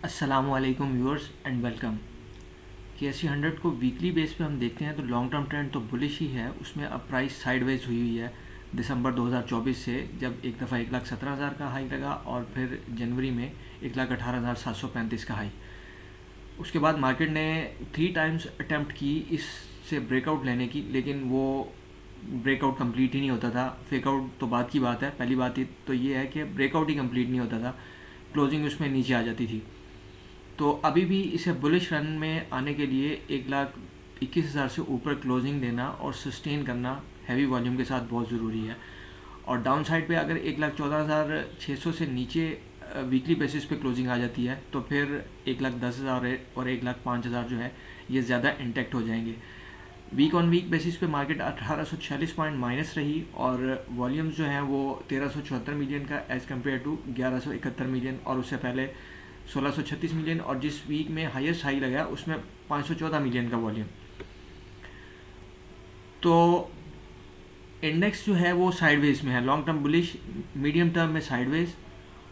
अस्सलामुअलैकुम viewers and welcome. KSE 100 को weekly base पे हम देखते हैं तो लॉन्ग टर्म ट्रेंड तो बुलिश ही है। उसमें अब प्राइस साइडवेज हुई है दिसंबर 2024 से, जब एक दफ़ा 1,17,000 का हाई लगा और फिर जनवरी में 1,18,735 का हाई। उसके बाद मार्केट ने 3 टाइम्स अटेम्प्ट की इससे ब्रेकआउट लेने की, लेकिन वो ब्रेकआउट कंप्लीट ही नहीं होता था। फेकआउट तो बात की बात है, पहली बात तो ये है कि ब्रेकआउट ही कंप्लीट नहीं होता था, क्लोजिंग उसमें नीचे आ जाती थी। तो अभी भी इसे बुलिश रन में आने के लिए 1,21,000 से ऊपर क्लोजिंग देना और सस्टेन करना हैवी वॉल्यूम के साथ बहुत ज़रूरी है। और डाउन साइड पे अगर 1,14,600 से नीचे वीकली बेसिस पे क्लोजिंग आ जाती है तो फिर 1,10,000 और 1,05,000 जो है ये ज़्यादा इंटैक्ट हो जाएंगे। वीक ऑन वीक बेसिस पे मार्केट 1846 पॉइंट माइनस रही और वॉल्यूम्स जो हैं वो 1374 मिलियन का एज़ कम्पेयर टू 1171 मिलियन, और उससे पहले 1636 मिलियन, और जिस वीक में हाईएस्ट हाई लगा उसमें 514 मिलियन का वॉल्यूम। तो इंडेक्स जो है वो साइडवेज में है, long term bullish, medium term में साइडवेज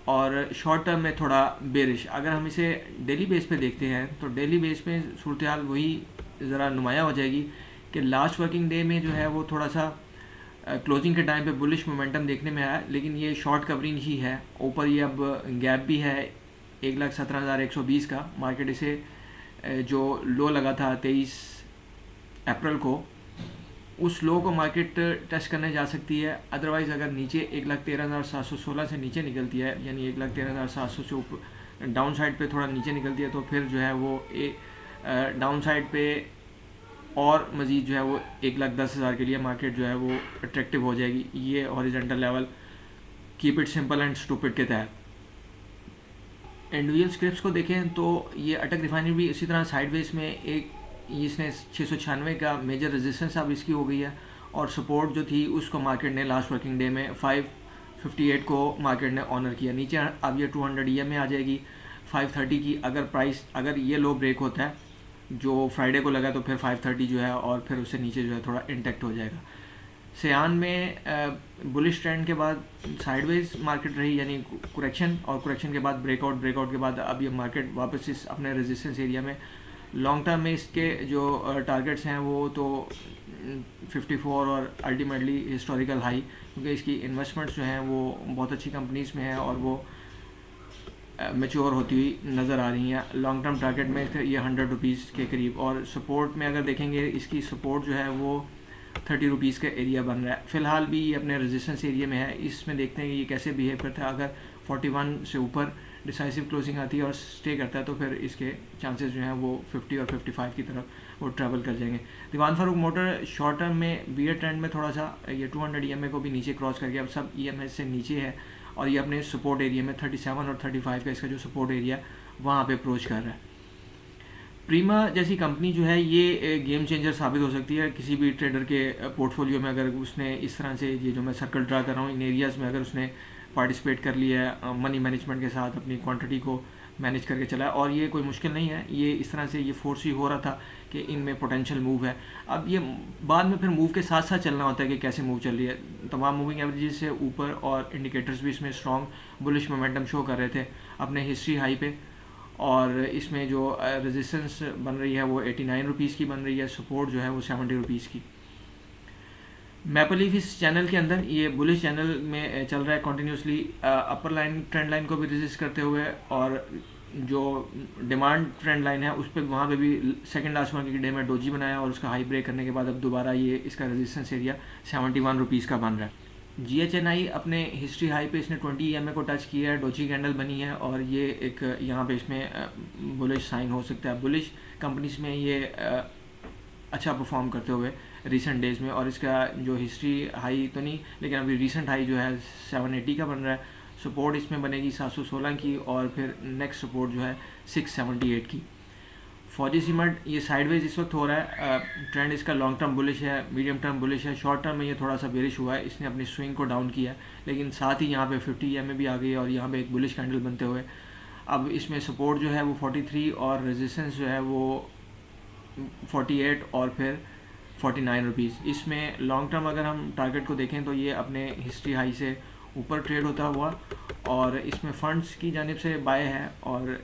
और शॉर्ट टर्म में थोड़ा बेरिश। अगर हम इसे डेली बेस पे देखते हैं तो डेली बेस पे सूरत हाल वही ज़रा नुमाया हो जाएगी कि लास्ट वर्किंग डे में जो है वो थोड़ा सा क्लोजिंग के टाइम पे बुलिश मोमेंटम देखने में आया, लेकिन ये शॉर्ट कवरिंग ही है। ऊपर ये अब गैप भी है 1,17,120 का। मार्केट इसे जो लो लगा था 23 अप्रैल को, उस लो को मार्केट टेस्ट करने जा सकती है। अदरवाइज़ अगर नीचे 1,13,716 से नीचे निकलती है, यानी 1,13,700 से ऊपर डाउन साइड पे थोड़ा नीचे निकलती है, तो फिर जो है वो डाउन साइड पे और मज़ीद जो है वो 1,10,000 के लिए मार्केट जो है वो अट्रैक्टिव हो जाएगी। ये horizontal level keep it simple and stupid के तहत। इंडिविजुअल स्क्रिप्ट्स को देखें तो ये अटक रिफाइनरी भी इसी तरह साइडवेज में एक, इसने 696 का मेजर रेजिस्टेंस अब इसकी हो गई है, और सपोर्ट जो थी उसको मार्केट ने लास्ट वर्किंग डे में 558 को मार्केट ने ऑनर किया। नीचे अब ये 200 EM में आ जाएगी 530 की। अगर ये लो ब्रेक होता है जो फ्राइडे को लगा तो फिर 530 जो है और फिर उससे नीचे जो है थोड़ा इंटैक्ट हो जाएगा। सियान में बुलिश ट्रेंड के बाद साइडवेज मार्केट रही, यानी करेक्शन, और करेक्शन के बाद ब्रेकआउट के बाद अब ये मार्केट वापस इस अपने रेजिस्टेंस एरिया में। लॉन्ग टर्म में इसके जो टारगेट्स हैं वो तो 54 और अल्टीमेटली हिस्टोरिकल हाई, क्योंकि इसकी इन्वेस्टमेंट्स जो हैं वो बहुत अच्छी कंपनीज में हैं और वो मेच्योर होती हुई नज़र आ रही हैं। लॉन्ग टर्म टारगेट में ये 100 रुपीज़ के करीब, और सपोर्ट में अगर देखेंगे इसकी सपोर्ट जो है वो 30 रुपीज़ का एरिया बन रहा है। फ़िलहाल भी ये अपने रेजिस्टेंस एरिया में है। इसमें देखते हैं कि ये कैसे बिहेव करता है। अगर 41 से ऊपर डिसाइसिव क्लोजिंग आती है और स्टे करता है तो फिर इसके चांसेस जो हैं वो 50 और 55 की तरफ वो ट्रैवल कर जाएंगे। दीवान फारूक मोटर शॉर्ट टर्म में बियर ट्रेंड में थोड़ा सा ये 200 EMA को भी नीचे क्रॉस करके अब सब EMA से नीचे है, और ये अपने सपोर्ट एरिया में 37 और 35 का इसका जो सपोर्ट एरिया वहाँ पे अप्रोच कर रहा है। प्रीमा जैसी कंपनी जो है ये गेम चेंजर साबित हो सकती है किसी भी ट्रेडर के पोर्टफोलियो में। अगर उसने इस तरह से ये जो मैं सर्कल ड्रा कर रहा हूँ इन एरियाज़ में अगर उसने पार्टिसिपेट कर लिया है मनी मैनेजमेंट के साथ, अपनी क्वांटिटी को मैनेज करके चला है, और ये कोई मुश्किल नहीं है। ये इस तरह से ये फोर्स ही हो रहा था कि इनमें पोटेंशियल मूव है। अब ये बाद में फिर मूव के साथ साथ चलना होता है कि कैसे मूव चल रही है। तमाम मूविंग एवरेजेस से ऊपर और इंडिकेटर्स भी इसमें स्ट्रॉन्ग बुलिश मोमेंटम शो कर रहे थे अपने हिस्ट्री हाई पे, और इसमें जो रेजिस्टेंस बन रही है वो 89 रुपीज़ की बन रही है, सपोर्ट जो है वो 70 रुपीज़ की। मैपलीफ इस चैनल के अंदर ये बुलिश चैनल में चल रहा है कंटिन्यूसली, अपर लाइन ट्रेंड लाइन को भी रेजिस्ट करते हुए, और जो डिमांड ट्रेंड लाइन है उस पर वहाँ पे भी सेकंड लास्ट वर्किंग डे में डोजी बनाया, और उसका हाई ब्रेक करने के बाद अब दोबारा ये इसका रेजिस्टेंस एरिया 71 रुपीज़ का बन रहा है। GHNI अपने हिस्ट्री हाई पे इसने 20 EMA को टच किया है, डोजी कैंडल बनी है, और ये एक यहाँ पे इसमें बुलिश साइन हो सकता है। बुलिश कंपनीज में ये अच्छा परफॉर्म करते हुए रिसेंट डेज़ में, और इसका जो हिस्ट्री हाई तो नहीं लेकिन अभी रिसेंट हाई जो है 780 का बन रहा है। सपोर्ट इसमें बनेगी 716 की, और फिर नेक्स्ट सपोर्ट जो है 678 की। फौजी सीमेंट ये साइडवेज इस वक्त हो रहा है। ट्रेंड इसका लॉन्ग टर्म बुलिश है, मीडियम टर्म बुलिश है, शॉर्ट टर्म में ये थोड़ा सा बेरिश हुआ है, इसने अपनी स्विंग को डाउन किया है, लेकिन साथ ही यहाँ पे 50 EMA भी आ गई है और यहाँ पे एक बुलिश कैंडल बनते हुए अब इसमें सपोर्ट जो है वो 43 और रेजिस्टेंस जो है वो 48 और फिर 49 रुपीज़। इसमें लॉन्ग टर्म अगर हम टारगेट को देखें तो ये अपने हिस्ट्री हाई से ऊपर ट्रेड होता हुआ, और इसमें फंड्स की जानिब से बाय है, और